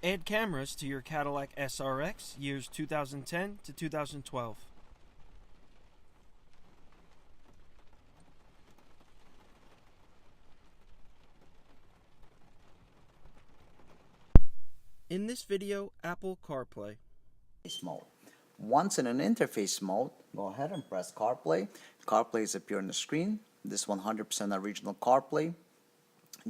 Add cameras to your Cadillac SRX years 2010 to 2012. In this video, Apple Carplay. Mode. Once in an interface mode, go ahead and press CarPlay. CarPlay is appear on the screen. This 100% original CarPlay,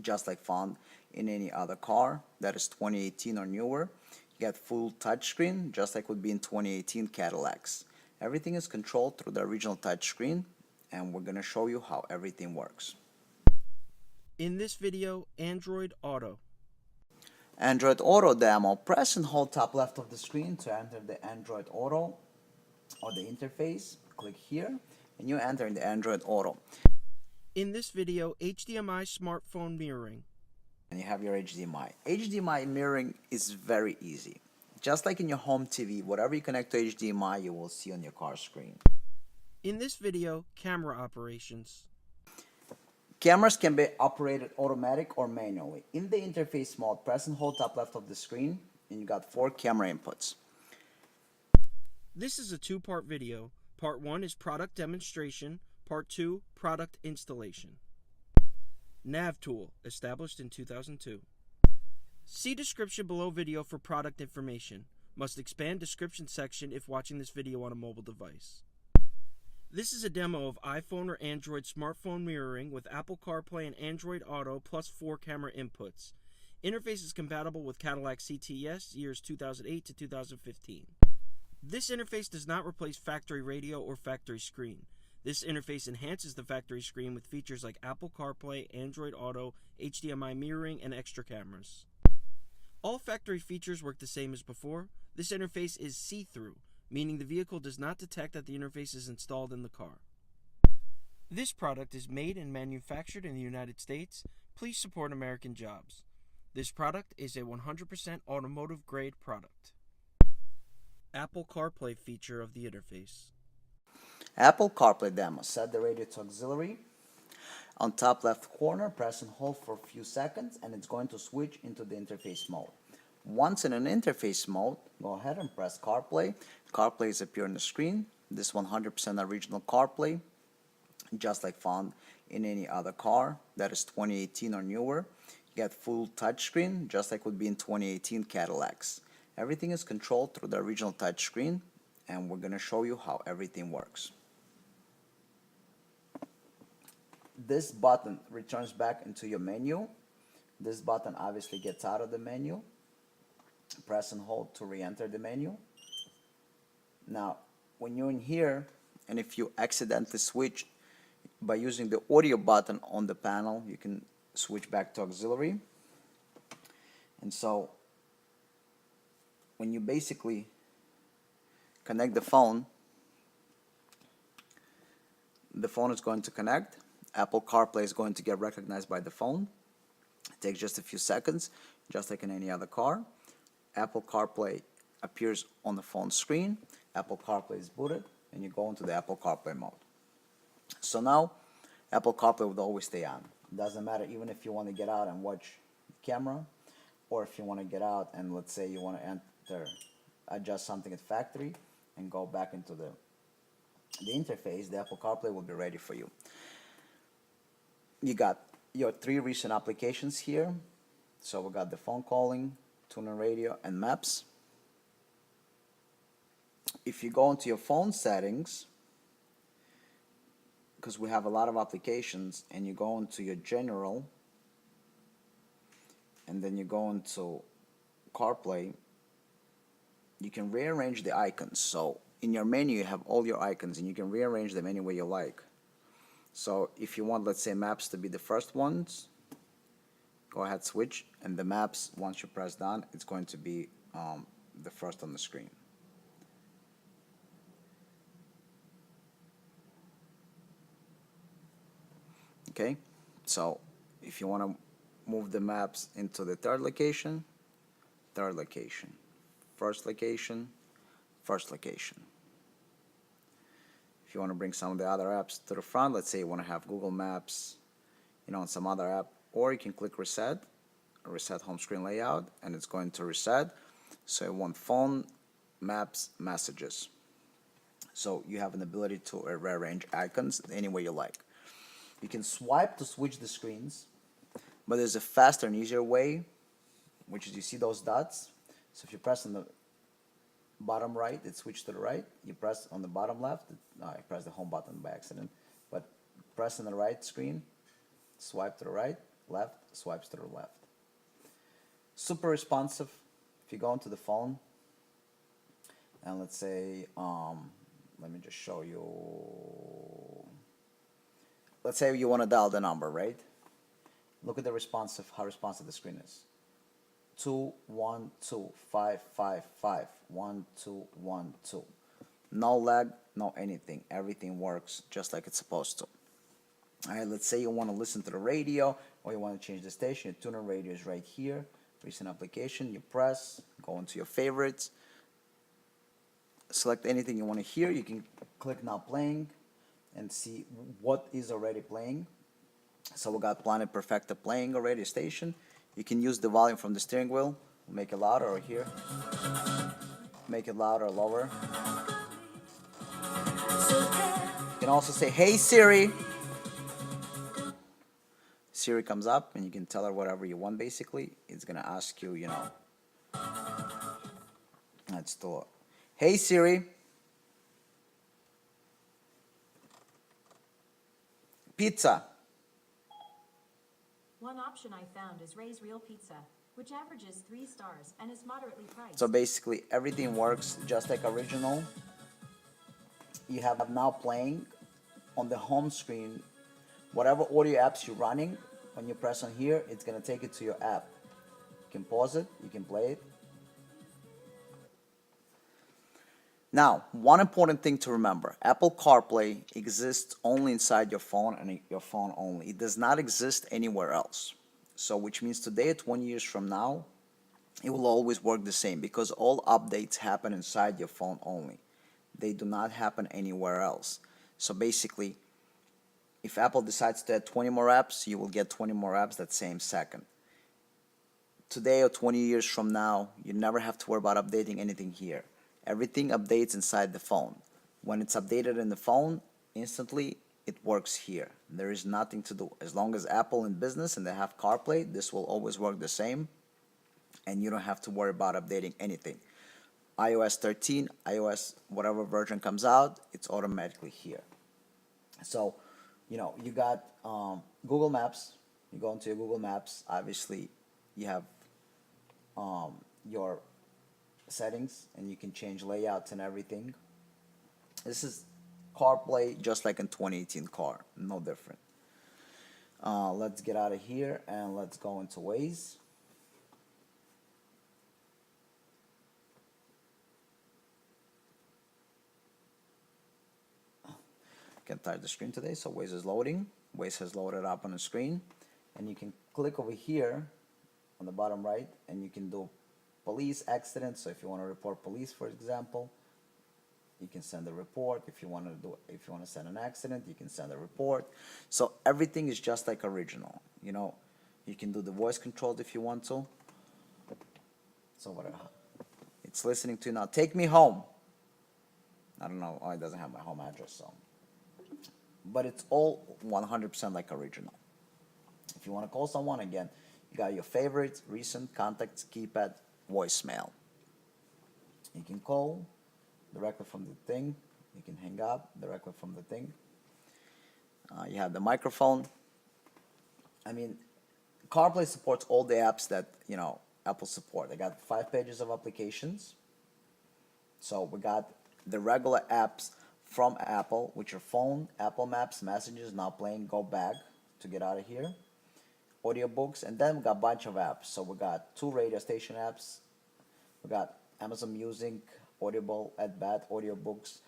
just like found in any other car that is 2018 or newer. You get full touchscreen, just like would be in 2018 Cadillacs. Everything is controlled through the original touchscreen, and we're going to show you how everything works. In this video, Android Auto. Android Auto demo. Press and hold top left of the screen to enter the Android Auto or the interface. Click here and you enter in the Android Auto. In this video, HDMI smartphone mirroring. And you have your HDMI. HDMI mirroring is very easy. Just like in your home TV, whatever you connect to HDMI, you will see on your car screen. In this video, camera operations. Cameras can be operated automatic or manually. In the interface mode, press and hold top left of the screen, and you got 4 camera inputs. This is a two-part video. Part 1 is product demonstration. Part 2, product installation. NavTool, established in 2002. See description below video for product information. Must expand description section if watching this video on a mobile device. This is a demo of iPhone or Android smartphone mirroring with Apple Carplay and Android Auto plus 4 camera inputs. Interface is compatible with Cadillac CTS years 2008 to 2015. This interface does not replace factory radio or factory screen. This interface enhances the factory screen with features like Apple CarPlay, Android Auto, HDMI mirroring, and extra cameras. All factory features work the same as before. This interface is see-through, meaning the vehicle does not detect that the interface is installed in the car. This product is made and manufactured in the United States. Please support American jobs. This product is a 100% automotive-grade product. Apple CarPlay feature of the interface. Apple CarPlay demo. Set the radio to auxiliary. On top left corner, press and hold for a few seconds, and it's going to switch into the interface mode. Once in an interface mode, go ahead and press CarPlay. CarPlay is appear on the screen. This 100% original CarPlay, just like found in any other car that is 2018 or newer. You get full touchscreen, just like would be in 2018 Cadillacs. Everything is controlled through the original touchscreen, and we're going to show you how everything works. This button returns back into your menu. This button obviously gets out of the menu. Press and hold to re-enter the menu. Now, when you're in here, and if you accidentally switch by using the audio button on the panel, you can switch back to auxiliary. And so, when you basically connect the phone is going to connect. Apple CarPlay is going to get recognized by the phone. It takes just a few seconds, just like in any other car. Apple CarPlay appears on the phone screen. Apple CarPlay is booted, and you go into the Apple CarPlay mode. So now, Apple CarPlay would always stay on. It doesn't matter even if you want to get out and watch the camera, or if you want to get out and let's say you want to adjust something at factory and go back into the interface, the Apple CarPlay will be ready for you. You got your 3 recent applications here. So we got the phone calling, tuner radio, and maps. If you go into your phone settings, because we have a lot of applications, and you go into your general, and then you go into CarPlay, you can rearrange the icons. So in your menu you have all your icons, and you can rearrange them any way you like. So if you want, let's say, maps to be the first ones, go ahead, switch, and the maps, once you press down, it's going to be the first on the screen. Okay, so if you want to move the maps into the third location, first location, first location. If you want to bring some of the other apps to the front, let's say you want to have Google Maps, on some other app, or you can click reset reset home screen layout, and it's going to reset. So you want phone, maps, messages. So you have an ability to rearrange icons any way you like. You can swipe to switch the screens, but there's a faster and easier way, which is you see those dots. So if you press on the bottom right, it switches to the right. You press on the bottom left, I pressed the home button by accident, but press on the right screen, swipe to the right, left, swipes to the left. Super responsive. If you go into the phone, and let's say, let me just show you. Let's say you want to dial the number, right? Look at the how responsive the screen is. 212-555, 1212. No lag, no anything. Everything works just like it's supposed to. Alright, let's say you want to listen to the radio or you want to change the station. Your tuner radio is right here. Recent application, you press, go into your favorites, select anything you want to hear. You can click now playing and see what is already playing. So we got Planet Perfecta playing already, station. You can use the volume from the steering wheel, make it louder, or here, make it louder or lower. You can also say, hey Siri. Siri comes up and you can tell her whatever you want basically. It's gonna ask you, let's do it. Hey Siri. Pizza. One option I found is Ray's Real Pizza, which averages 3 stars and is moderately priced. So basically everything works just like original. You have now playing on the home screen whatever audio apps you're running. When you press on here, it's gonna take it to your app. You can pause it, you can play it. Now, one important thing to remember, Apple CarPlay exists only inside your phone and your phone only. It does not exist anywhere else. So which means today, 20 years from now, it will always work the same because all updates happen inside your phone only. They do not happen anywhere else. So basically, if Apple decides to add 20 more apps, you will get 20 more apps that same second. Today or 20 years from now, you never have to worry about updating anything here. Everything updates inside the phone. When it's updated in the phone, instantly it works here. There is nothing to do. As long as Apple in business and they have CarPlay, this will always work the same, and you don't have to worry about updating anything. iOS 13, iOS whatever version comes out, it's automatically here. So, you got Google Maps. You go into your Google Maps. Obviously, you have your settings, and you can change layouts and everything. This is CarPlay just like in 2018 car, no different. Let's get out of here and let's go into Waze. Can't touch the screen today, so Waze is loading. Waze has loaded up on the screen, and you can click over here on the bottom right, and you can do police accident. So if you want to report police, for example, you can send a report. If you want to send an accident, you can send a report. So everything is just like original. You can do the voice controlled if you want to. So whatever, it's listening to you now. Take me home. I don't know. Oh, it doesn't have my home address, so. But it's all 100% like original. If you want to call someone, again, you got your favorites, recent, contacts, keypad, voicemail. You can call directly from the thing. You can hang up directly from the thing. You have the microphone. I mean, CarPlay supports all the apps that Apple support. I got 5 pages of applications. So we got the regular apps from Apple, which are phone, Apple Maps, Messages, Now Playing, Go Back to get out of here, audiobooks, and then we got a bunch of apps. So we got 2 radio station apps. We got Amazon Music, Audible, AdBat, audiobooks,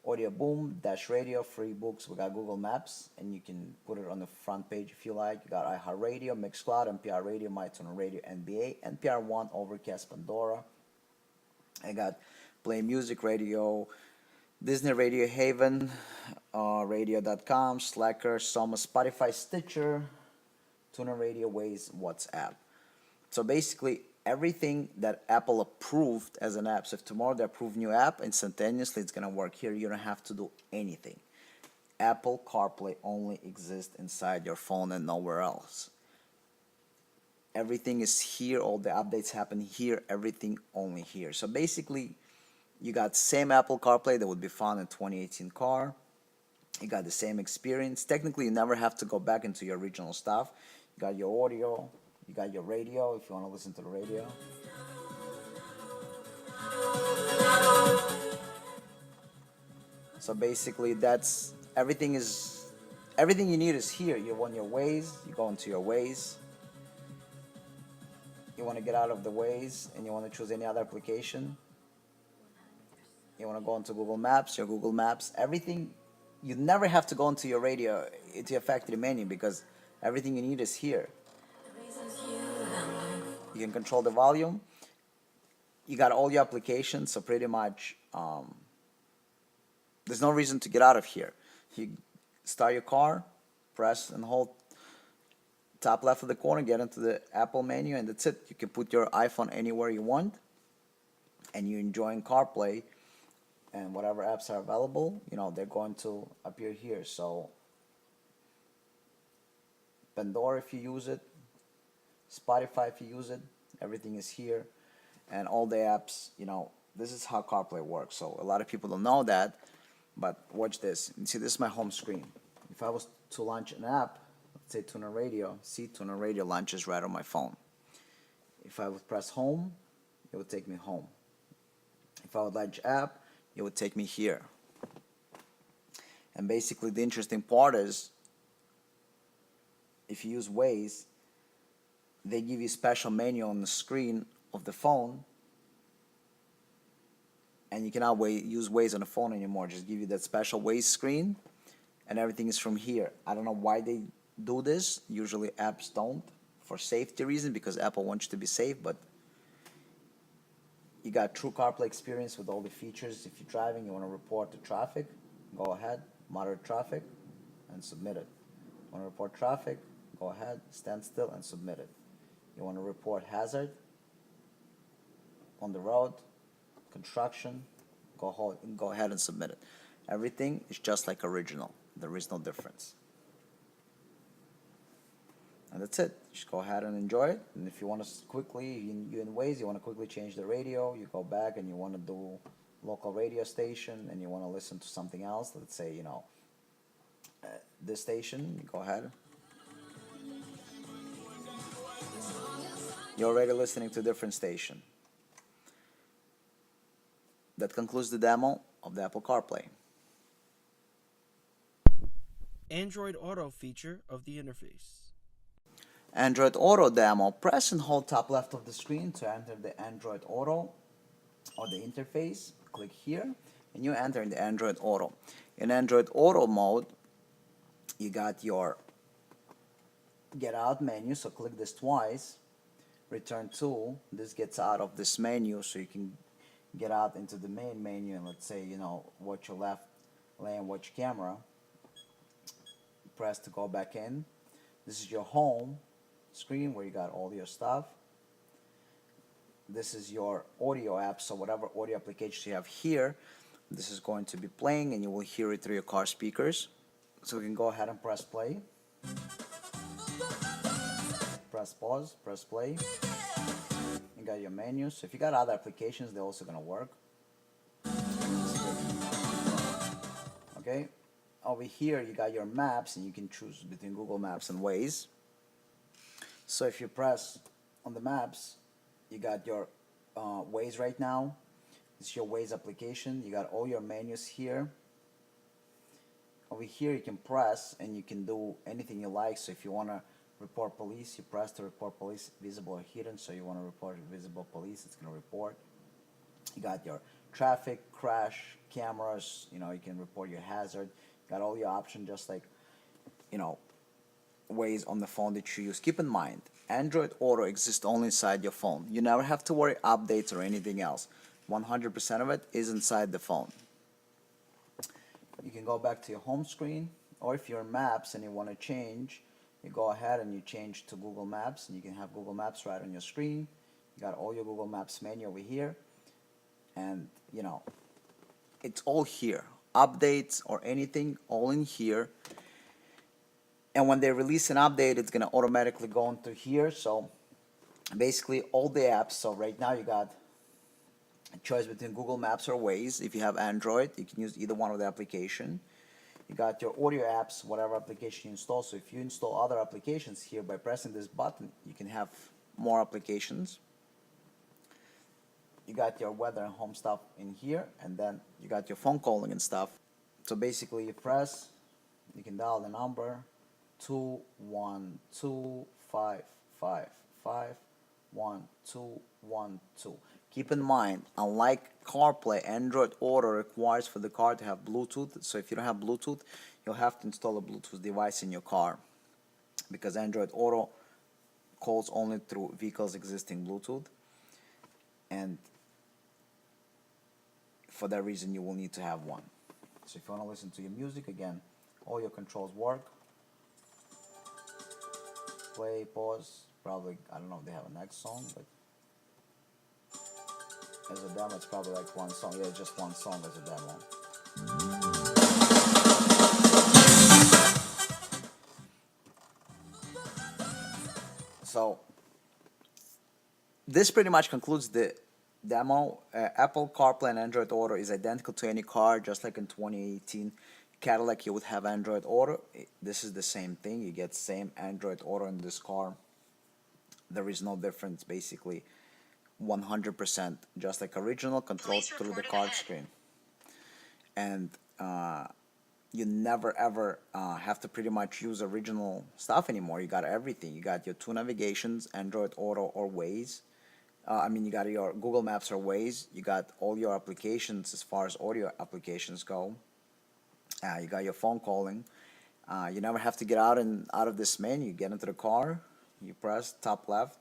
Audio Boom, Dash Radio, free books. We got Google Maps, and you can put it on the front page if you like. You got iHeartRadio, Mixcloud, NPR Radio, MyTuner Radio, NBA, NPR One, Overcast, Pandora. I got Play Music Radio, Disney Radio Haven, radio.com, Slacker, Soma, Spotify, Stitcher, Tuner Radio, Waze, WhatsApp. So basically, everything that Apple approved as an app, so if tomorrow they approve new app, instantaneously it's gonna work here. You don't have to do anything. Apple CarPlay only exists inside your phone and nowhere else. Everything is here, all the updates happen here, everything only here. So basically, you got same Apple CarPlay that would be found in 2018 car. You got the same experience. Technically, you never have to go back into your original stuff. You got your audio, you got your radio if you want to listen to the radio. So basically, that's everything you need is here. You want your Waze, you go into your Waze. You want to get out of the Waze and you want to choose any other application. You want to go into Google Maps, your Google Maps, everything. You never have to go into your radio, into your factory menu, because everything you need is here. You can control the volume. You got all your applications, so pretty much there's no reason to get out of here. You start your car, press and hold top left of the corner, get into the Apple menu, and that's it. You can put your iPhone anywhere you want, and you're enjoying CarPlay, and whatever apps are available, you know, they're going to appear here. So Pandora if you use it, Spotify if you use it, everything is here, and all the apps, you know, this is how CarPlay works. So a lot of people don't know that, but watch this. You see, this is my home screen. If I was to launch an app, let's say Tuner Radio, see, Tuner Radio launches right on my phone. If I would press home, it would take me home. If I would launch app, it would take me here. And basically the interesting part is, if you use Waze, they give you a special menu on the screen of the phone, and you cannot use Waze on the phone anymore. Just give you that special Waze screen, and everything is from here. I don't know why they do this. Usually apps don't, for safety reasons, because Apple wants you to be safe, but you got true CarPlay experience with all the features. If you're driving, you want to report the traffic, go ahead, monitor traffic, and submit it. You want to report traffic, go ahead, stand still, and submit it. You want to report hazard on the road, construction, go ahead and submit it. Everything is just like original. There is no difference. And that's it. Just go ahead and enjoy it. And if you want to quickly, you in Waze, you want to quickly change the radio, you go back and you want to do local radio station and you want to listen to something else, let's say, you know, this station, you go ahead. You're already listening to a different station. That concludes the demo of the Apple CarPlay. Android Auto feature of the interface. Android Auto demo. Press and hold top left of the screen to enter the Android Auto or the interface. Click here and you enter in the Android Auto. In Android Auto mode, you got your get out menu, so click this twice. Return to, this gets out of this menu, so you can get out into the main menu and let's say, you know, watch your left lane, watch camera. Press to go back in. This is your home screen where you got all your stuff. This is your audio app, so whatever audio applications you have here, this is going to be playing and you will hear it through your car speakers. So we can go ahead and press play. Press pause, press play. You got your menus. So if you got other applications, they're also gonna work. Okay. Over here you got your maps and you can choose between Google Maps and Waze. So if you press on the maps, you got your Waze right now. This is your Waze application. You got all your menus here. Over here you can press and you can do anything you like. So if you want to report police, you press to report police visible or hidden. So you want to report visible police, it's going to report. You got your traffic, crash, cameras, you know, you can report your hazard. Got all your options just like, you know, Waze on the phone that you use. Keep in mind, Android Auto exists only inside your phone. You never have to worry updates or anything else. 100% of it is inside the phone. You can go back to your home screen, or if you're in Maps and you want to change, you go ahead and you change to Google Maps, and you can have Google Maps right on your screen. You got all your Google Maps menu over here, and you know, it's all here. Updates or anything, all in here. And when they release an update, it's gonna automatically go into here. So basically all the apps. So right now you got a choice between Google Maps or Waze. If you have Android, you can use either one of the application. You got your audio apps, whatever application you install. So if you install other applications here by pressing this button, you can have more applications. You got your weather and home stuff in here, and then you got your phone calling and stuff. So basically you press, you can dial the number 212-555-1212. Keep in mind, unlike CarPlay, Android Auto requires for the car to have Bluetooth. So if you don't have Bluetooth, you'll have to install a Bluetooth device in your car, because Android Auto calls only through vehicles existing Bluetooth, and for that reason you will need to have one. So if you want to listen to your music, again, all your controls work. Play, pause, probably, I don't know if they have a next song, but as a demo it's probably like one song. Yeah, just one song as a demo. So this pretty much concludes the demo. Apple CarPlay and Android Auto is identical to any car, just like in 2018 Cadillac you would have Android Auto. This is the same thing. You get same Android Auto in this car. There is no difference, basically 100%, just like original, controlled through the card screen. And you never ever have to pretty much use original stuff anymore. You got everything. You got your two navigations, Android Auto or Waze. You got your Google Maps or Waze. You got all your applications as far as audio applications go. You got your phone calling. You never have to get out of this menu. You get into the car, you press top left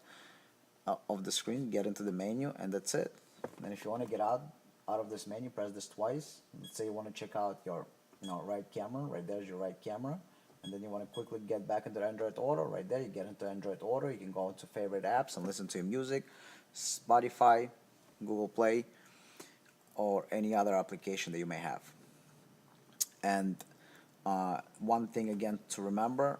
of the screen, get into the menu, and that's it. Then if you want to get out of this menu, press this twice. Let's say you want to check out your right camera. Right there's your right camera. And then you want to quickly get back into Android Auto. Right there, you get into Android Auto. You can go into favorite apps and listen to your music, Spotify, Google Play, or any other application that you may have. And one thing again to remember,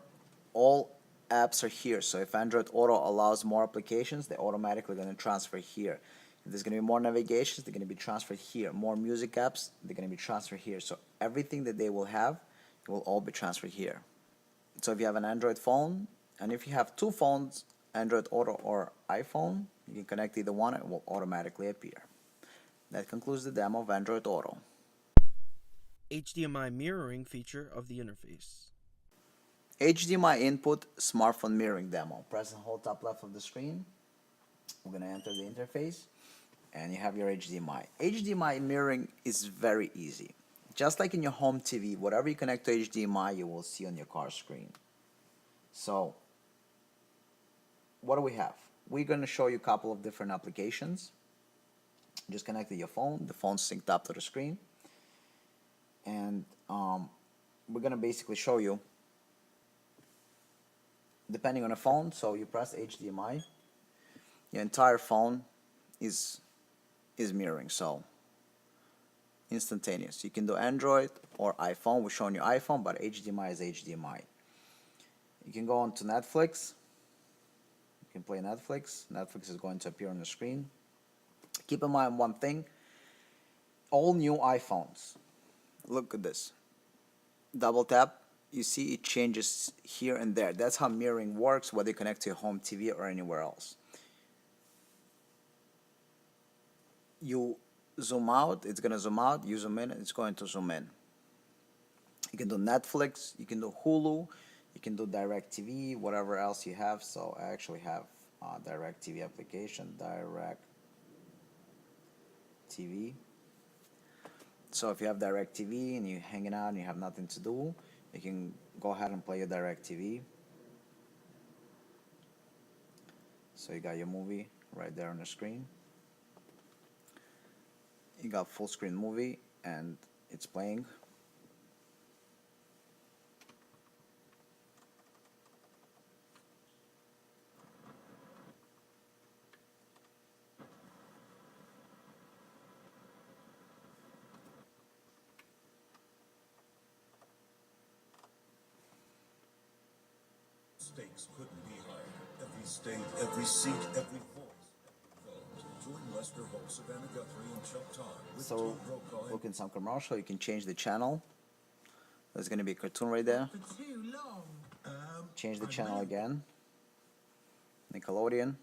all apps are here. So if Android Auto allows more applications, they're automatically going to transfer here. If there's going to be more navigations, they're going to be transferred here. More music apps, they're going to be transferred here. So everything that they will have, it will all be transferred here. So if you have an Android phone, and if you have two phones, Android Auto or iPhone, you can connect either one, it will automatically appear. That concludes the demo of Android Auto. HDMI mirroring feature of the interface. HDMI input smartphone mirroring demo. Press and hold top left of the screen. We're going to enter the interface, and you have your HDMI. HDMI mirroring is very easy. Just like in your home TV, whatever you connect to HDMI, you will see on your car screen. So, what do we have? We're going to show you a couple of different applications. Just connect to your phone. The phone's synced up to the screen. And we're going to basically show you, depending on the phone, so you press HDMI, your entire phone is mirroring, so instantaneous. You can do Android or iPhone. We're showing you iPhone, but HDMI is HDMI. You can go on to Netflix. You can play Netflix. Netflix is going to appear on the screen. Keep in mind one thing, all new iPhones, look at this. Double tap, you see it changes here and there. That's how mirroring works, whether you connect to your home TV or anywhere else. You zoom out, it's going to zoom out. You zoom in, it's going to zoom in. You can do Netflix, you can do Hulu, you can do DirecTV, whatever else you have. So I actually have DirecTV application, DirecTV. So if you have DirecTV and you're hanging out and you have nothing to do, you can go ahead and play your DirecTV. So you got your movie right there on the screen. You got full screen movie and it's playing. Stakes couldn't be higher. Every state, every seat, every voice. Join Lester Holt, Savannah Guthrie, and Chuck Todd with So, Tom Brokaw look in some commercial, you can change the channel. There's going to be a cartoon right there. For too long. Change the channel again. Nickelodeon. I'm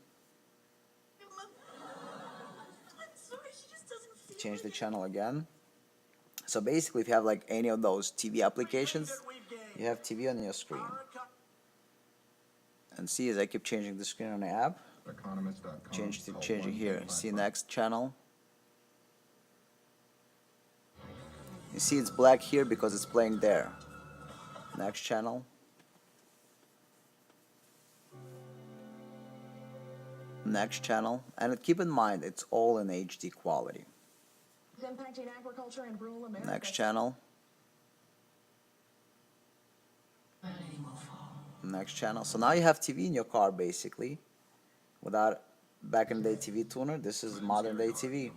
sorry, she just doesn't feel Change the like it. channel again. So basically, if you have like any of those TV applications, you have TV on your screen. And see, as I keep changing the screen on the app, change it here. See next channel. You see it's black here because it's playing there. Next channel. Next channel. And keep in mind, it's all in HD quality. Impacting agriculture in rural America. Next channel. Next channel. So now you have TV in your car basically. Without back in the day TV tuner, this is modern day TV.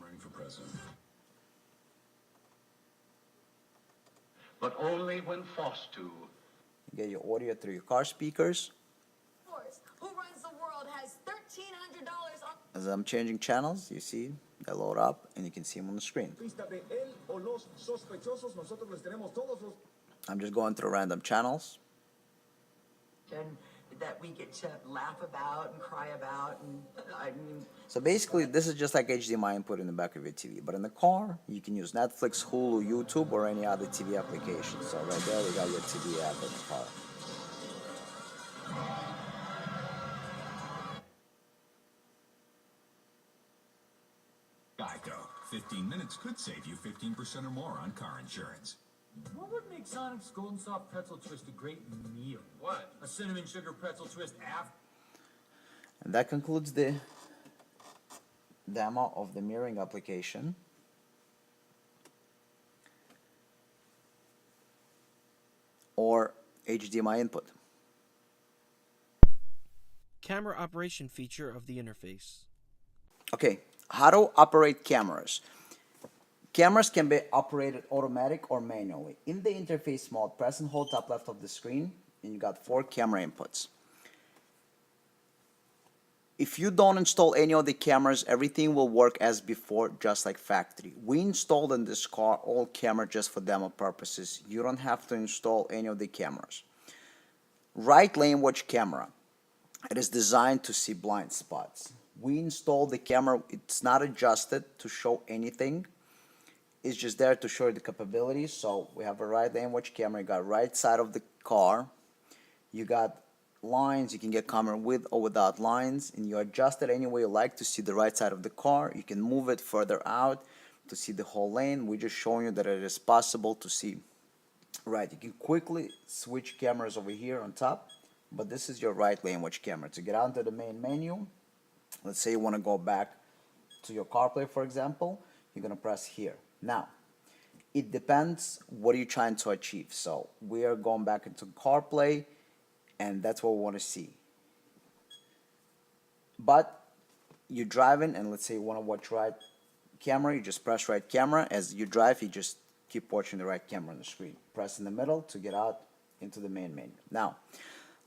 But only when forced to. You get your audio through your car speakers. Who runs the world has $1,300 on. As I'm changing channels, you see they load up and you can see them on the screen. I'm just going through random channels. That we get to laugh about and cry about, and I mean. So basically, this is just like HDMI input in the back of your TV. But in the car, you can use Netflix, Hulu, YouTube, or any other TV application. So right there, you got your TV app in the car. Geico. 15 minutes could save you 15% or more on car insurance. What would make Sonic's Golden Soft Pretzel Twist a great meal? What? A cinnamon sugar pretzel twist after? And that concludes the demo of the mirroring application. Or HDMI input. Camera operation feature of the interface. Okay, how to operate cameras. Cameras can be operated automatic or manually. In the interface mode, press and hold top left of the screen, and you got 4 camera inputs. If you don't install any of the cameras, everything will work as before, just like factory. We installed in this car all camera just for demo purposes. You don't have to install any of the cameras. Right lane watch camera. It is designed to see blind spots. We installed the camera, it's not adjusted to show anything. It's just there to show you the capabilities. So we have a right lane watch camera. You got right side of the car. You got lines. You can get camera with or without lines, and you adjust it any way you like to see the right side of the car. You can move it further out to see the whole lane. We're just showing you that it is possible to see. Right, you can quickly switch cameras over here on top, but this is your right lane watch camera. To get out into the main menu, let's say you want to go back to your CarPlay, for example, you're going to press here. Now, it depends what you're trying to achieve. So we are going back into CarPlay, and that's what we want to see. But you're driving, and let's say you want to watch right camera, you just press right camera. As you drive, you just keep watching the right camera on the screen. Press in the middle to get out into the main menu. Now,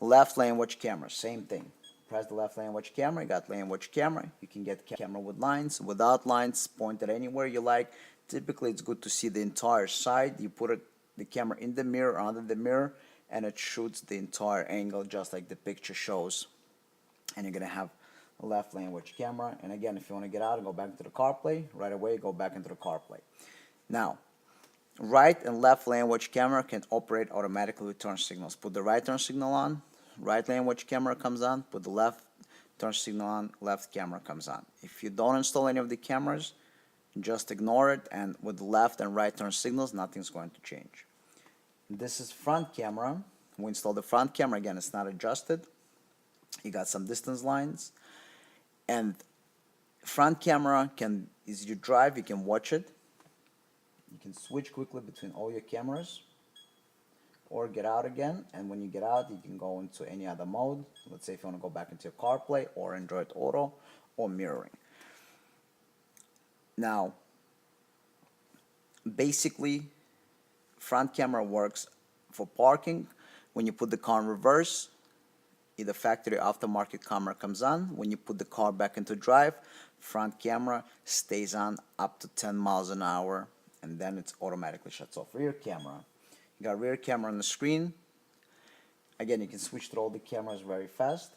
left lane watch camera, same thing. Press the left lane watch camera, you got lane watch camera. You can get camera with lines, without lines, pointed anywhere you like. Typically, it's good to see the entire side. You put the camera in the mirror, under the mirror, and it shoots the entire angle just like the picture shows. And you're going to have a left lane watch camera. And again, if you want to get out and go back into the CarPlay, right away, go back into the CarPlay. Now, right and left lane watch camera can operate automatically with turn signals. Put the right turn signal on, right lane watch camera comes on. Put the left turn signal on, left camera comes on. If you don't install any of the cameras, just ignore it, and with the left and right turn signals, nothing's going to change. This is front camera. We install the front camera. Again, it's not adjusted. You got some distance lines. And front camera can, as you drive, you can watch it. You can switch quickly between all your cameras or get out again. And when you get out, you can go into any other mode. Let's say if you want to go back into your CarPlay or Android Auto or mirroring. Now, basically, front camera works for parking. When you put the car in reverse, the factory aftermarket camera comes on. When you put the car back into drive, front camera stays on up to 10 miles an hour, and then it automatically shuts off. Rear camera. You got rear camera on the screen. Again, you can switch through all the cameras very fast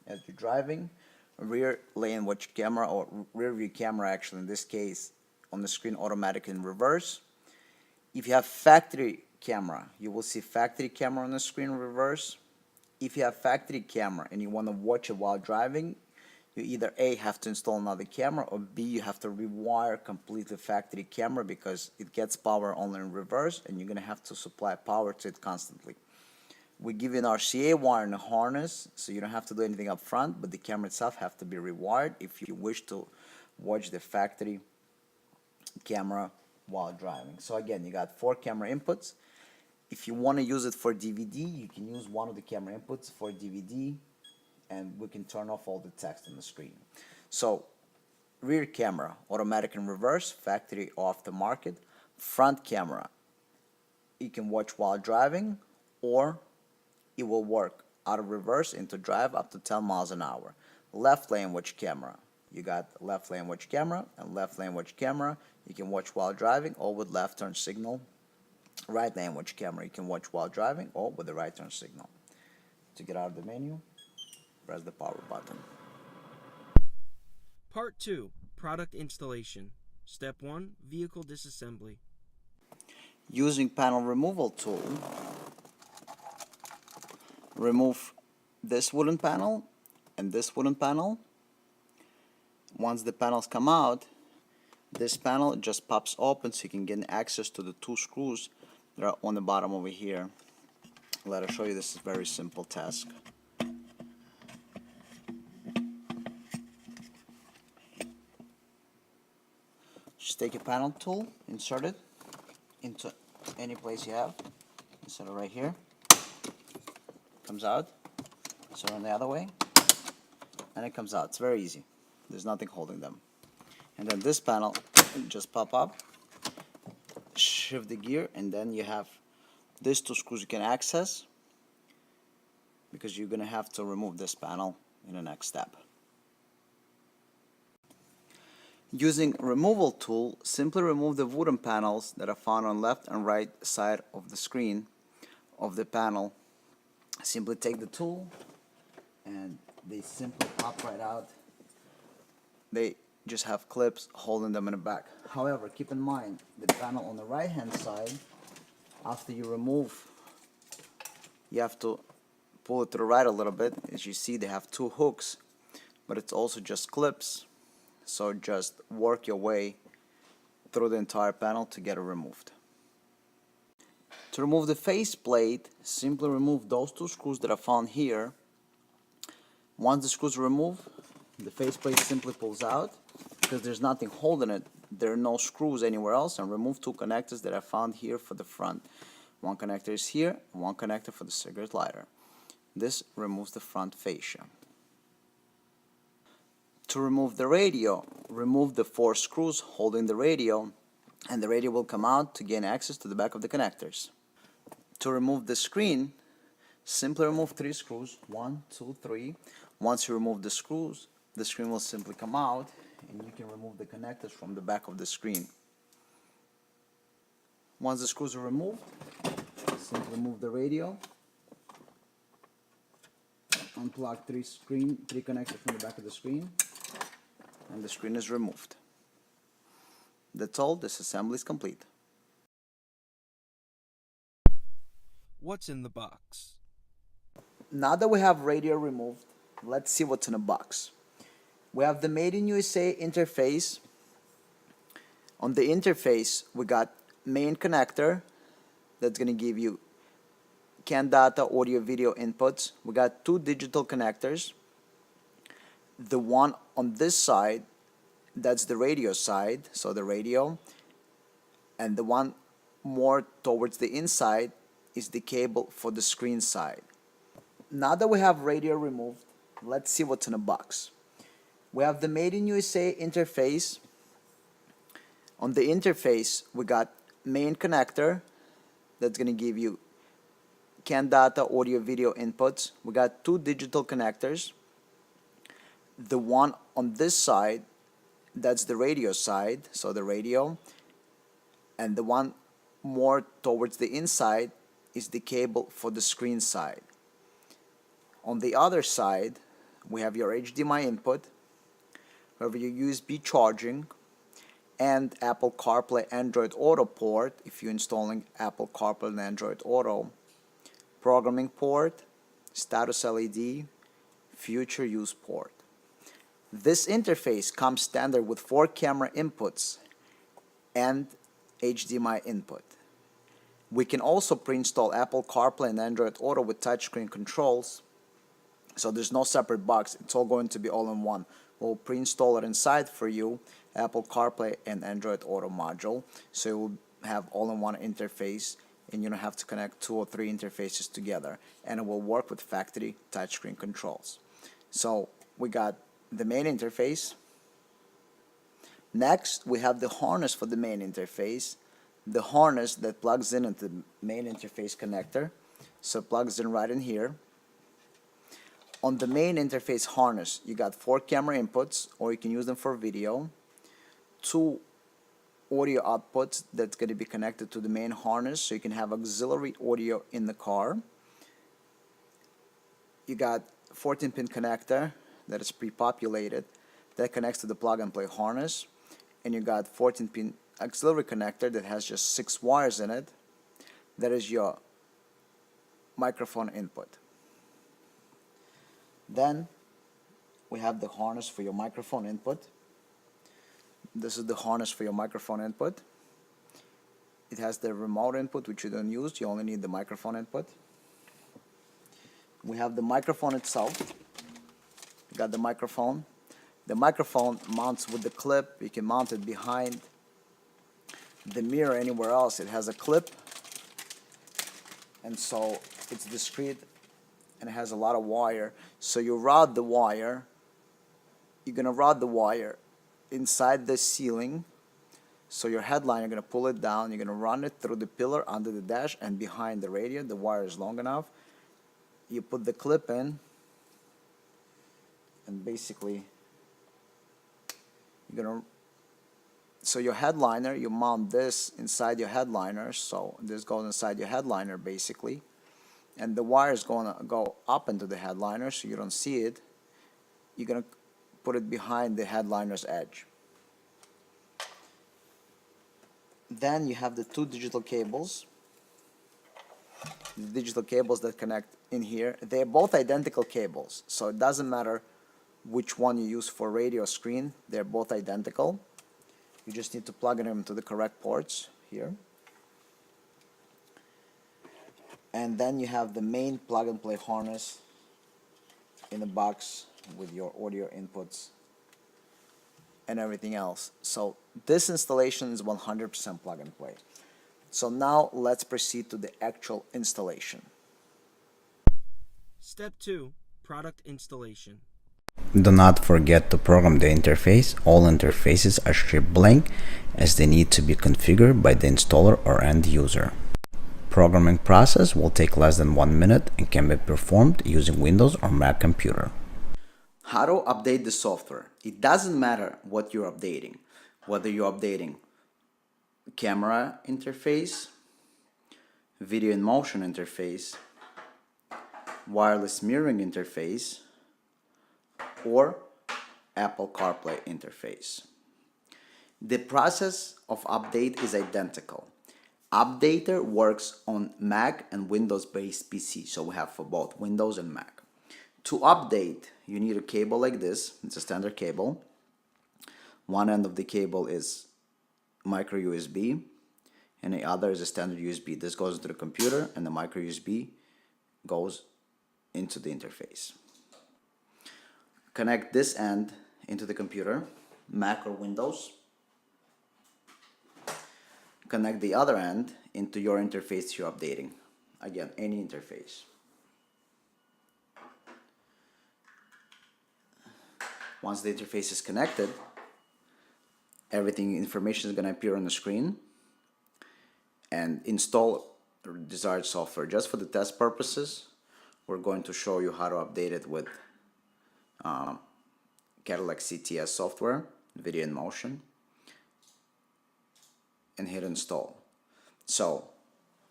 as you're driving. Rear lane watch camera, or rear view camera actually in this case, on the screen automatic in reverse. If you have factory camera, you will see factory camera on the screen reverse. If you have factory camera and you want to watch it while driving, you either A, have to install another camera, or B, you have to rewire completely factory camera because it gets power only in reverse and you're going to have to supply power to it constantly. We give you an RCA wire and a harness, so you don't have to do anything up front, but the camera itself have to be rewired if you wish to watch the factory camera while driving. So again, you got 4 camera inputs. If you want to use it for DVD, you can use one of the camera inputs for DVD, and we can turn off all the text on the screen. So rear camera, automatic in reverse, factory off the market. Front camera, you can watch while driving, or it will work out of reverse into drive up to 10 miles an hour. Left lane watch camera. You got left lane watch camera and left lane watch camera. You can watch while driving or with left turn signal. Right lane watch camera. You can watch while driving or with the right turn signal. To get out of the menu, press the power button. Part 2, Product Installation. Step 1, Vehicle Disassembly. Using panel removal tool, remove this wooden panel and this wooden panel. Once the panels come out, this panel just pops open so you can get access to the 2 screws that are on the bottom over here. Let us show you. This is a very simple task. Just take your panel tool, insert it into any place you have. Insert it right here. Comes out. Insert it the other way, and it comes out. It's very easy. There's nothing holding them. And then this panel just pop up, shift the gear, and then you have these 2 screws you can access, because you're going to have to remove this panel in the next step. Using removal tool, simply remove the wooden panels that are found on left and right side of the screen of the panel. Simply take the tool and they simply pop right out. They just have clips holding them in the back. However, keep in mind the panel on the right hand side, after you remove, you have to pull it to the right a little bit. As you see, they have 2 hooks, but it's also just clips. So just work your way through the entire panel to get it removed. To remove the faceplate, simply remove those 2 screws that are found here. Once the screws are removed, the faceplate simply pulls out because there's nothing holding it. There are no screws anywhere else, and remove 2 connectors that are found here for the front. One connector is here, one connector for the cigarette lighter. This removes the front fascia. To remove the radio, remove the 4 screws holding the radio, and the radio will come out to gain access to the back of the connectors. To remove the screen, simply remove 3 screws, 1, 2, 3. Once you remove the screws, the screen will simply come out, and you can remove the connectors from the back of the screen. Once the screws are removed, simply remove the radio, unplug 3 connectors from the back of the screen, and the screen is removed. That's all. This assembly is complete. What's in the box? Now that we have radio removed, let's see what's in the box. We have the Made in USA interface. On the interface, we got main connector that's going to give you CAN data, audio, video inputs. We got 2 digital connectors. The one on this side, that's the radio side, so the radio, and the one more towards the inside is the cable for the screen side. Now that we have radio removed, let's see what's in the box. We have the Made in USA interface. On the interface, we got main connector that's going to give you CAN data, audio, video inputs. We got two digital connectors. The one on this side, that's the radio side, so the radio. And the one more towards the inside is the cable for the screen side. On the other side, we have your HDMI input, we have your USB charging, and Apple CarPlay Android Auto port if you're installing Apple CarPlay and Android Auto, programming port, status LED, future use port. This interface comes standard with 4 camera inputs and HDMI input. We can also pre-install Apple CarPlay and Android Auto with touchscreen controls, so there's no separate box, it's all going to be all in one. We'll pre-install it inside for you, Apple CarPlay and Android Auto module, so you will have all-in-one interface and you don't have to connect 2 or 3 interfaces together, and it will work with factory touchscreen controls. So we got the main interface. Next, we have the harness for the main interface, the harness that plugs in into the main interface connector, so it plugs in right in here. On the main interface harness, you got 4 camera inputs, or you can use them for video, 2 audio outputs that's going to be connected to the main harness, so you can have auxiliary audio in the car. You got 14-pin connector that is pre-populated that connects to the plug-and-play harness, and you got 14-pin auxiliary connector that has just 6 wires in it. That is your microphone input. Then we have the harness for your microphone input. This is the harness for your microphone input. It has the remote input, which you don't use, you only need the microphone input. We have the microphone itself. You got the microphone. The microphone mounts with the clip. You can mount it behind the mirror, anywhere else. It has a clip, and so it's discreet, and it has a lot of wire. So you route the wire. You're gonna route the wire inside the ceiling. So your headline, you're gonna pull it down. You're gonna run it through the pillar under the dash and behind the radio. The wire is long enough. You put the clip in, and basically you're gonna. So your headliner, you mount this inside your headliner. So this goes inside your headliner basically. And the wire is going to go up into the headliner so you don't see it. You're going to put it behind the headliner's edge. Then you have the 2 digital cables. The digital cables that connect in here. They're both identical cables, so it doesn't matter which one you use for radio screen. They're both identical. You just need to plug them into the correct ports here. And then you have the main plug-and-play harness in a box with your audio inputs and everything else. So this installation is 100% plug-and-play. So now let's proceed to the actual installation. Step 2. Product installation. Do not forget to program the interface. All interfaces are shipped blank as they need to be configured by the installer or end user. Programming process will take less than 1 minute and can be performed using Windows or Mac computer. How to update the software? It doesn't matter what you're updating, whether you're updating camera interface, video in motion interface, wireless mirroring interface, or Apple CarPlay interface. The process of update is identical. Updater works on Mac and Windows-based PC, so we have for both Windows and Mac. To update, you need a cable like this. It's a standard cable. One end of the cable is micro USB, and the other is a standard USB. This goes to the computer, and the micro USB goes into the interface. Connect this end into the computer, Mac or Windows. Connect the other end into your interface you're updating. Again, any interface. Once the interface is connected, information is going to appear on the screen, and install desired software. Just for the test purposes, we're going to show you how to update it with Cadillac CTS software, Video in Motion, and hit install. So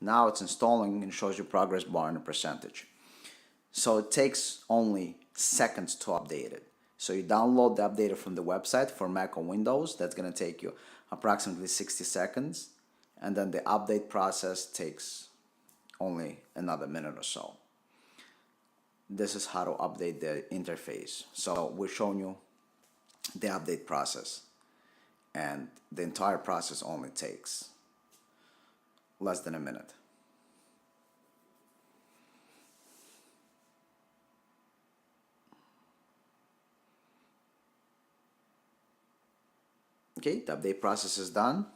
now it's installing and shows you progress bar and a percentage. So it takes only seconds to update it. So you download the updater from the website for Mac or Windows. That's going to take you approximately 60 seconds. And then the update process takes only another minute or so. This is how to update the interface. So we're showing you the update process. And the entire process only takes less than a minute. Okay, the update process is done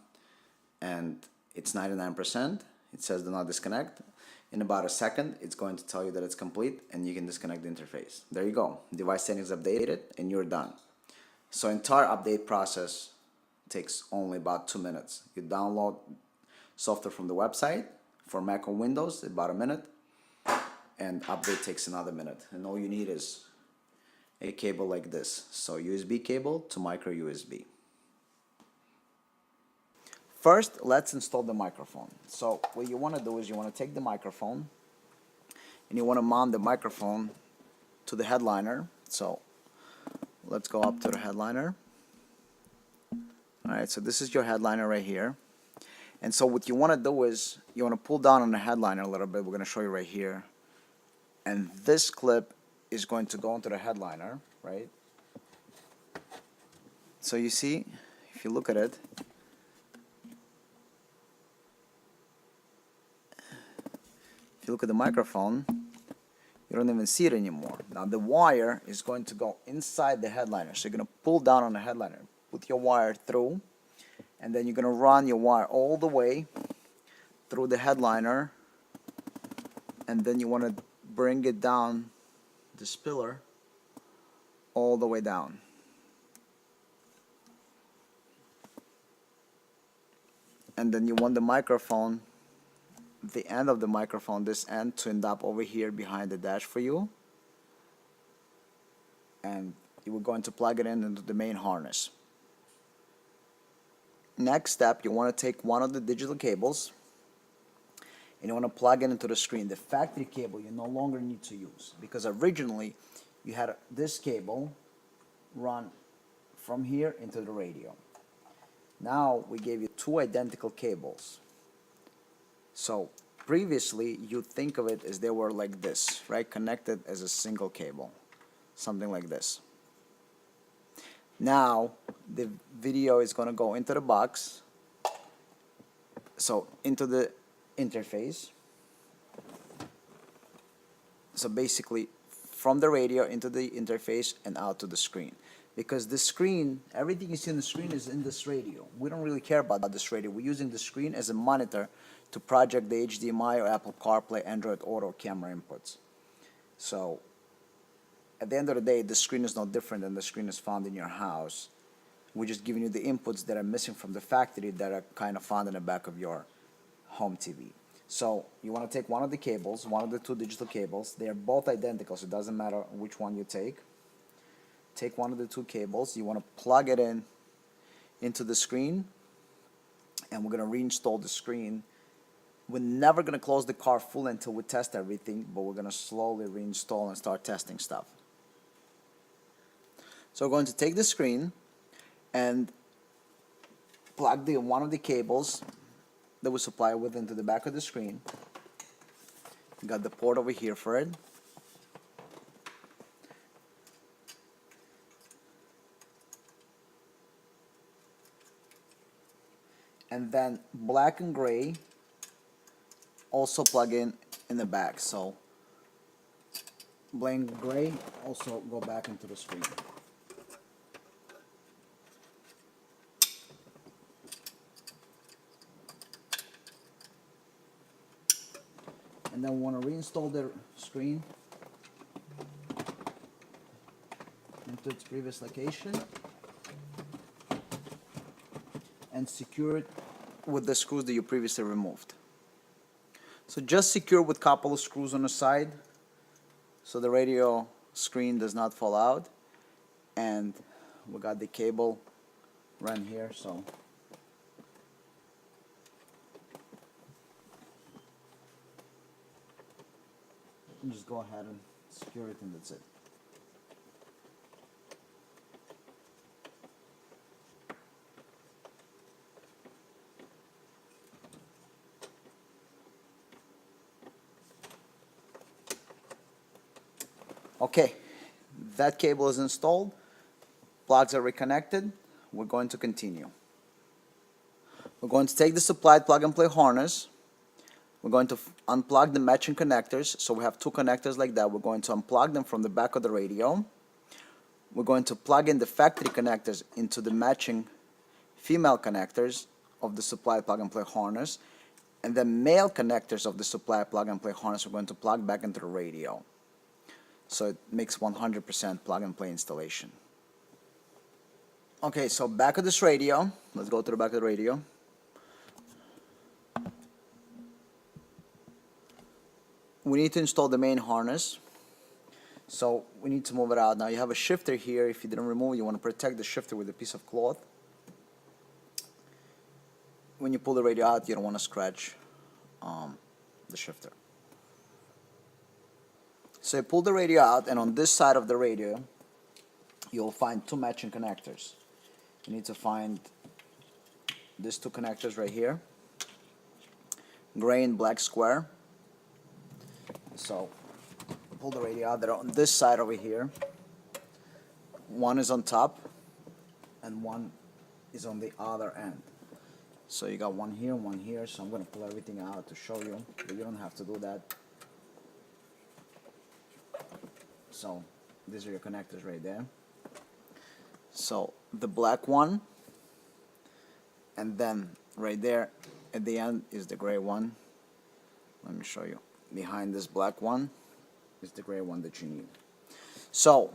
and it's 99%. It says do not disconnect. In about a second, it's going to tell you that it's complete and you can disconnect the interface. There you go. Device settings updated and you're done. So entire update process takes only about 2 minutes. You download software from the website for Mac or Windows, about a minute, and update takes another minute. And all you need is a cable like this. So USB cable to micro USB. First, let's install the microphone. So what you want to do is you want to take the microphone and you want to mount the microphone to the headliner. So let's go up to the headliner. Alright, so this is your headliner right here. And so what you want to do is you want to pull down on the headliner a little bit. We're going to show you right here. And this clip is going to go into the headliner, right? So you see, if you look at it, if you look at the microphone, you don't even see it anymore. Now the wire is going to go inside the headliner. So you're going to pull down on the headliner, put your wire through, and then you're going to run your wire all the way through the headliner, and then you want to bring it down this pillar all the way down. And then you want the microphone, the end of the microphone, this end, to end up over here behind the dash for you. And you are going to plug it in into the main harness. Next step, you want to take one of the digital cables and you want to plug it into the screen. The factory cable you no longer need to use, because originally you had this cable run from here into the radio. Now we gave you two identical cables. So previously you think of it as they were like this, right? Connected as a single cable, something like this. Now the video is going to go into the box, so into the interface. So basically from the radio into the interface and out to the screen. Because the screen, everything you see on the screen is in this radio. We don't really care about this radio. We're using the screen as a monitor to project the HDMI or Apple CarPlay, Android Auto camera inputs. So at the end of the day, the screen is no different than the screen is found in your house. We're just giving you the inputs that are missing from the factory that are kind of found in the back of your home TV. So you want to take one of the cables, one of the two digital cables. They are both identical, so it doesn't matter which one you take. Take one of the two cables. You want to plug it in into the screen, and we're going to reinstall the screen. We're never going to close the car full until we test everything, but we're going to slowly reinstall and start testing stuff. So we're going to take the screen and plug one of the cables that we supply with into the back of the screen. We got the port over here for it. And then black and gray also plug in the back. So black and gray also go back into the screen. And then we want to reinstall the screen into its previous location and secure it with the screws that you previously removed. So just secure with a couple of screws on the side so the radio screen does not fall out. And we got the cable run here, so just go ahead and secure it, and that's it. Okay, that cable is installed, plugs are reconnected. We're going to continue. We're going to take the supplied plug-and-play harness. We're going to unplug the matching connectors. So we have two connectors like that. We're going to unplug them from the back of the radio. We're going to plug in the factory connectors into the matching female connectors of the supplied plug-and-play harness. And the male connectors of the supplied plug-and-play harness we're going to plug back into the radio. So it makes 100% plug-and-play installation. Okay, so back of this radio, let's go to the back of the radio. We need to install the main harness. So we need to move it out. Now you have a shifter here. If you didn't remove it, you want to protect the shifter with a piece of cloth. When you pull the radio out, you don't want to scratch the shifter. So you pull the radio out, and on this side of the radio, you'll find two matching connectors. You need to find these two connectors right here, gray and black square. So pull the radio out. They're on this side over here. One is on top, and one is on the other end. So you got one here. So I'm going to pull everything out to show you, but you don't have to do that. So these are your connectors right there. So the black one, and then right there at the end is the gray one. Let me show you. Behind this black one is the gray one that you need. So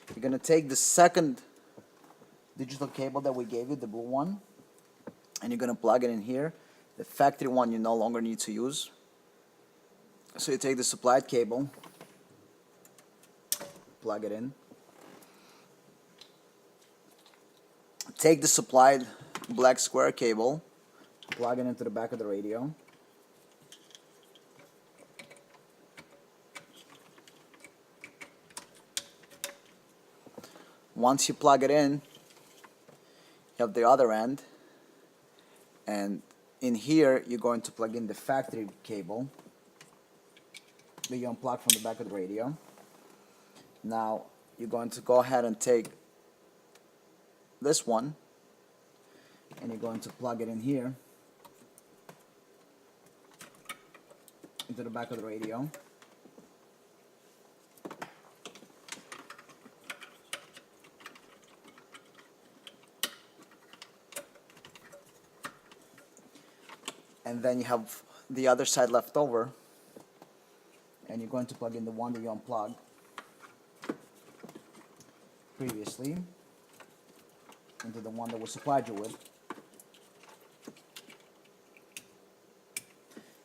you're going to take the second digital cable that we gave you, the blue one, and you're going to plug it in here. The factory one you no longer need to use. So you take the supplied cable, plug it in. Take the supplied black square cable, plug it into the back of the radio. Once you plug it in, you have the other end, and in here you're going to plug in the factory cable that you unplug from the back of the radio. Now you're going to go ahead and take this one, and you're going to plug it in here into the back of the radio. And then you have the other side left over, and you're going to plug in the one that you unplugged previously into the one that we supplied you with.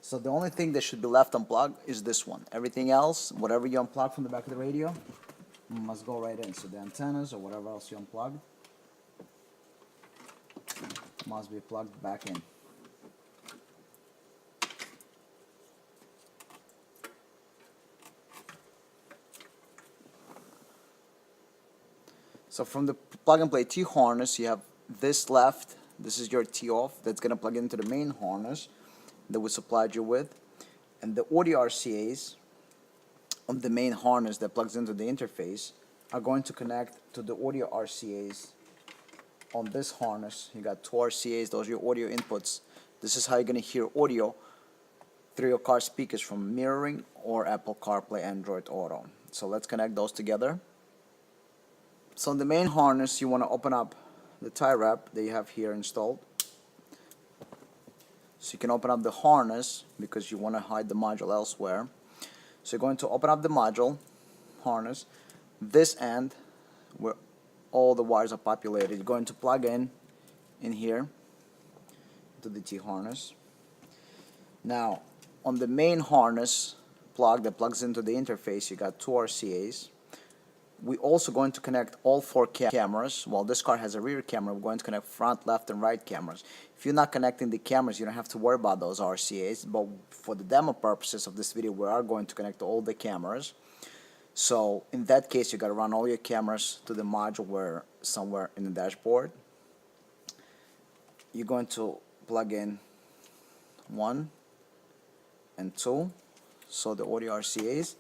So the only thing that should be left unplugged is this one. Everything else, whatever you unplug from the back of the radio, must go right in. So the antennas or whatever else you unplugged must be plugged back in. So from the plug-and-play T harness, you have this left. This is your T off. That's going to plug into the main harness that we supplied you with. And the audio RCAs on the main harness that plugs into the interface are going to connect to the audio RCAs on this harness. You got two RCAs. Those are your audio inputs. This is how you're going to hear audio through your car speakers from mirroring or Apple CarPlay, Android Auto. So let's connect those together. So in the main harness, you want to open up the tie wrap that you have here installed. So you can open up the harness because you want to hide the module elsewhere. So you're going to open up the module harness. This end, where all the wires are populated, you're going to plug in here to the T harness. Now, on the main harness plug that plugs into the interface, you got two RCAs. We're also going to connect all four cameras. While this car has a rear camera, we're going to connect front, left, and right cameras. If you're not connecting the cameras, you don't have to worry about those RCAs, but for the demo purposes of this video, we are going to connect all the cameras. So in that case, you got to run all your cameras to the module where somewhere in the dashboard. You're going to plug in 1 and 2, so the audio RCAs,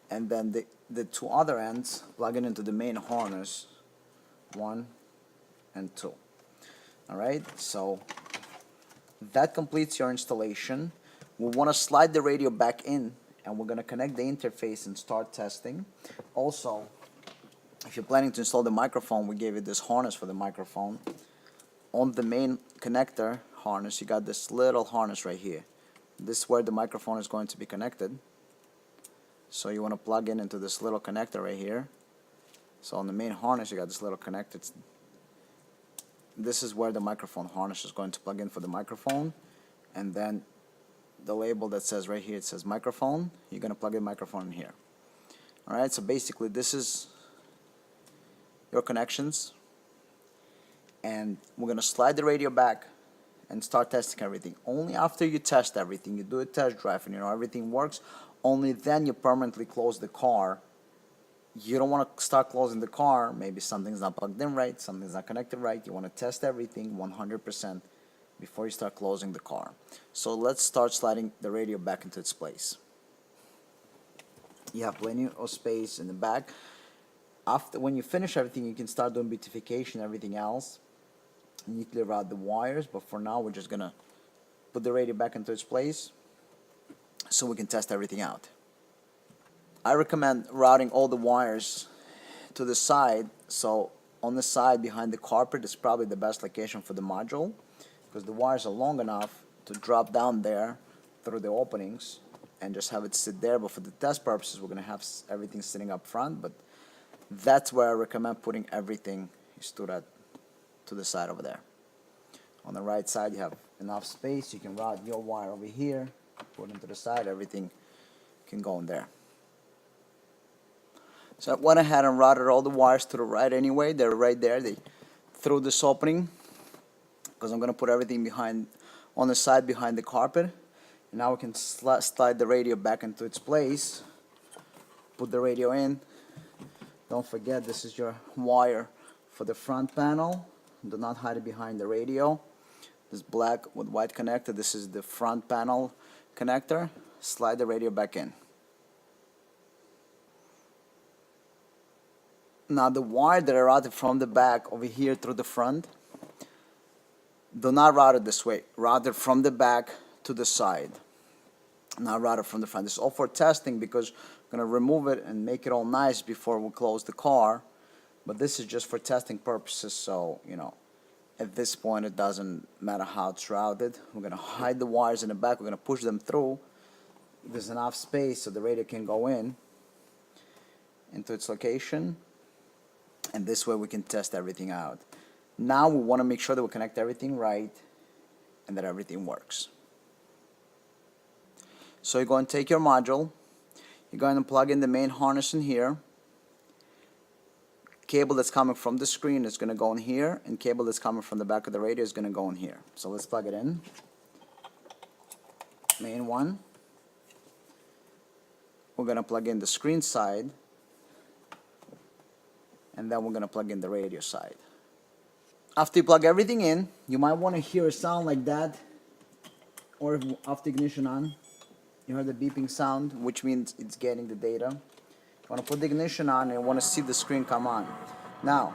and then the two other ends plug in into the main harness, 1 and 2. Alright, so that completes your installation. We want to slide the radio back in, and we're going to connect the interface and start testing. Also, if you're planning to install the microphone, we gave you this harness for the microphone. On the main connector harness, you got this little harness right here. This is where the microphone is going to be connected. So you want to plug in into this little connector right here. So on the main harness, you got this little connector. This is where the microphone harness is going to plug in for the microphone. And then the label that says right here, it says microphone. You're going to plug the microphone in here. Alright, so basically this is your connections. And we're going to slide the radio back and start testing everything. Only after you test everything, you do a test drive and you know everything works, only then you permanently close the car. You don't want to start closing the car, maybe something's not plugged in right, something's not connected right. You want to test everything 100% before you start closing the car. So let's start sliding the radio back into its place. You have plenty of space in the back. When you finish everything, you can start doing beautification and everything else. You need to clear out the wires, but for now we're just gonna put the radio back into its place so we can test everything out. I recommend routing all the wires to the side, so on the side behind the carpet is probably the best location for the module, because the wires are long enough to drop down there through the openings and just have it sit there. But for the test purposes, we're gonna have everything sitting up front, but that's where I recommend putting everything is to the side over there. On the right side, you have enough space. You can route your wire over here, put it to the side, everything can go in there. So I went ahead and routed all the wires to the right anyway. They're right there. They through this opening, because I'm going to put everything behind on the side behind the carpet. And now we can slide the radio back into its place. Put the radio in. Don't forget, this is your wire for the front panel. Do not hide it behind the radio. This black with white connector, this is the front panel connector. Slide the radio back in. Now the wire that I routed from the back over here through the front, do not route it this way. Route it from the back to the side. Not route it from the front. This is all for testing, because we're going to remove it and make it all nice before we close the car. But this is just for testing purposes, so, you know, at this point it doesn't matter how it's routed. We're going to hide the wires in the back. We're going to push them through. There's enough space so the radio can go in into its location. And this way we can test everything out. Now we want to make sure that we connect everything right and that everything works. So you're going to take your module. You're going to plug in the main harness in here. Cable that's coming from the screen is going to go in here, and cable that's coming from the back of the radio is going to go in here. So let's plug it in. Main one. We're going to plug in the screen side, and then we're going to plug in the radio side. After you plug everything in, you might want to hear a sound like that, or after ignition on, you heard the beeping sound, which means it's getting the data. You want to put the ignition on and you want to see the screen come on. Now,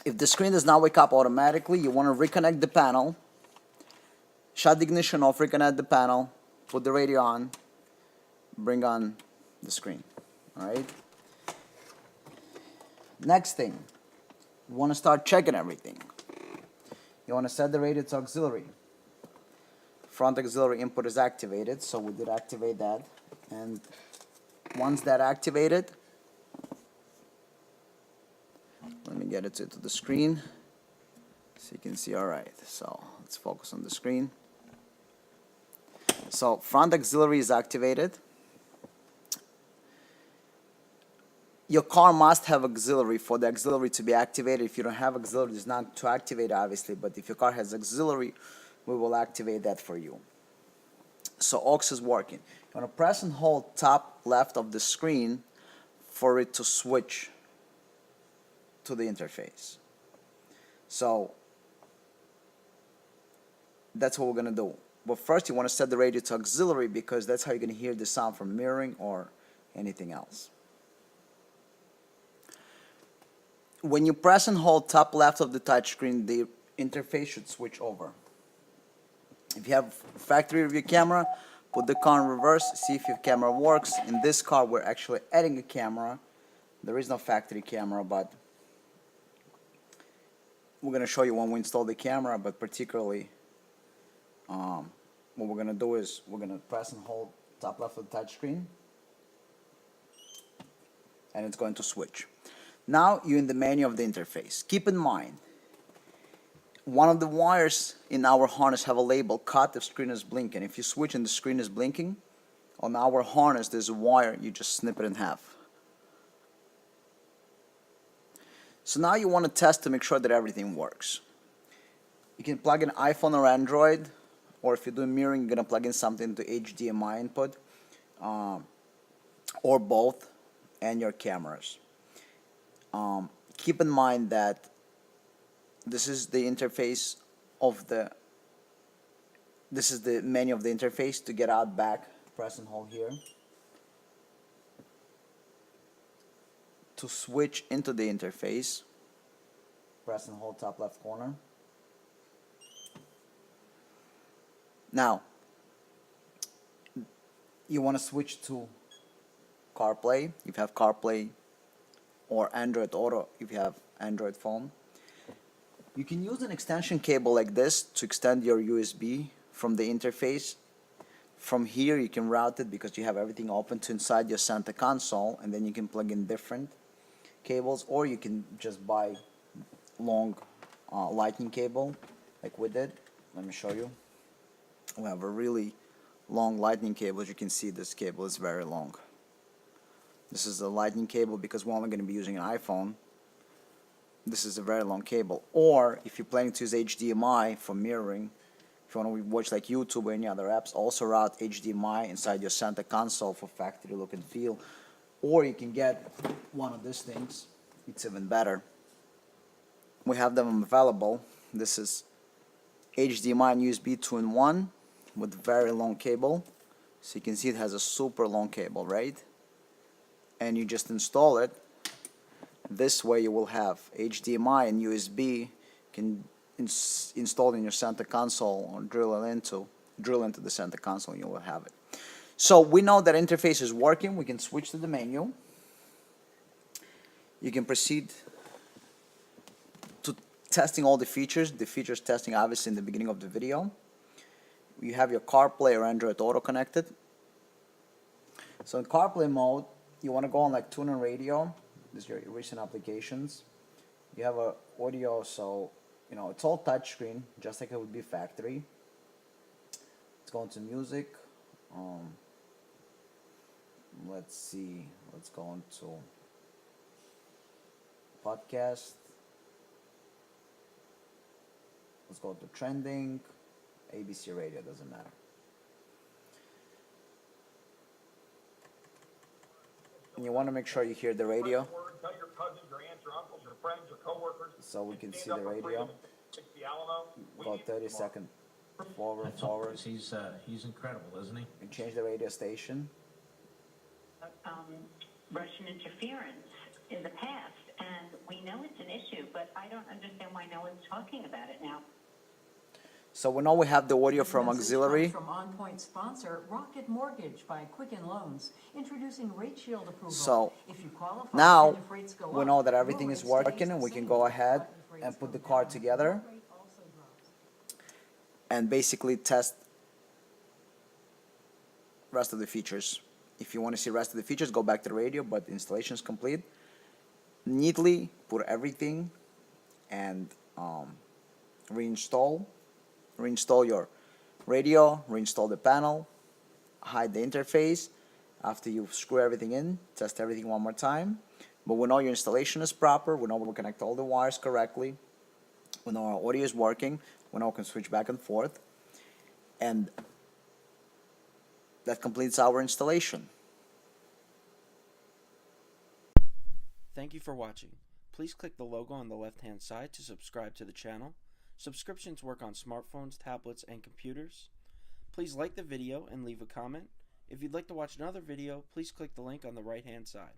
if the screen does not wake up automatically, you want to reconnect the panel, shut the ignition off, reconnect the panel, put the radio on, bring on the screen. Alright? Next thing, you want to start checking everything. You want to set the radio to auxiliary. Front auxiliary input is activated, so we did activate that. And once that activated, let me get it to the screen so you can see. Alright, so let's focus on the screen. So front auxiliary is activated. Your car must have auxiliary for the auxiliary to be activated. If you don't have auxiliary, it's not to activate, obviously, but if your car has auxiliary, we will activate that for you. So aux is working. You want to press and hold top left of the screen for it to switch to the interface. So that's what we're going to do. But first you want to set the radio to auxiliary because that's how you're going to hear the sound from mirroring or anything else. When you press and hold top left of the touchscreen, the interface should switch over. If you have factory review camera, put the car in reverse, see if your camera works. In this car, we're actually adding a camera. There is no factory camera, but we're going to show you when we install the camera, but particularly what we're going to do is we're going to press and hold top left of the touchscreen, and it's going to switch. Now you're in the menu of the interface. Keep in mind, one of the wires in our harness have a label cut if screen is blinking. If you switch and the screen is blinking, on our harness there's a wire, you just snip it in half. So now you want to test to make sure that everything works. You can plug in iPhone or Android, or if you're doing mirroring, you're going to plug in something to HDMI input, or both, and your cameras. Keep in mind that this is the interface of the, this is the menu of the interface. To get out back, press and hold here. To switch into the interface, press and hold top left corner. Now, you want to switch to CarPlay if you have CarPlay, or Android Auto if you have Android phone. You can use an extension cable like this to extend your USB from the interface. From here you can route it because you have everything open to inside your center console, and then you can plug in different cables, or you can just buy long lightning cable like we did. Let me show you. We have a really long lightning cable. As you can see, this cable is very long. This is a lightning cable because we're only going to be using an iPhone. This is a very long cable. Or if you're planning to use HDMI for mirroring, if you want to watch like YouTube or any other apps, also route HDMI inside your center console for factory look and feel. Or you can get one of these things. It's even better. We have them available. This is HDMI and USB 2-in-1 with very long cable. So you can see it has a super long cable, right? And you just install it. This way you will have HDMI and USB can install in your center console, or drill into the center console, and you will have it. So we know that interface is working. We can switch to the menu. You can proceed to testing all the features. The features testing obviously in the beginning of the video. You have your CarPlay or Android Auto connected. So in CarPlay mode, you want to go on like tune and radio. This is your recent applications. You have a audio, so you know it's all touchscreen, just like it would be factory. Let's go into music. Let's see. Let's go into podcast. Let's go to trending. ABC radio, doesn't matter. And you want to make sure you hear the radio. So we can see the radio. About 30 seconds forward. He's incredible, isn't he? You change the radio station. Russian interference in the past, and we know it's an issue, but I don't understand why no one's talking about it now. So we know we have the audio from Message auxiliary. From on-point sponsor Rocket Mortgage by Quicken Loans, introducing rate shield approval. So if you qualify, now and if rates go we up, know that everything your is rate working, stays and the we can same. go ahead But if rates and put go the car down, together your rate also drops. and basically test rest of the features. If you want to see rest of the features, go back to the radio, but installation is complete. Neatly put everything and reinstall your radio, reinstall the panel, hide the interface. After you screw everything in, test everything one more time. But we know your installation is proper, we know we'll connect all the wires correctly, we know our audio is working, we know we can switch back and forth, and that completes our installation. Thank you for watching. Please click the logo on the left-hand side to subscribe to the channel. Subscriptions work on smartphones, tablets, and computers. Please like the video and leave a comment. If you'd like to watch another video, please click the link on the right-hand side.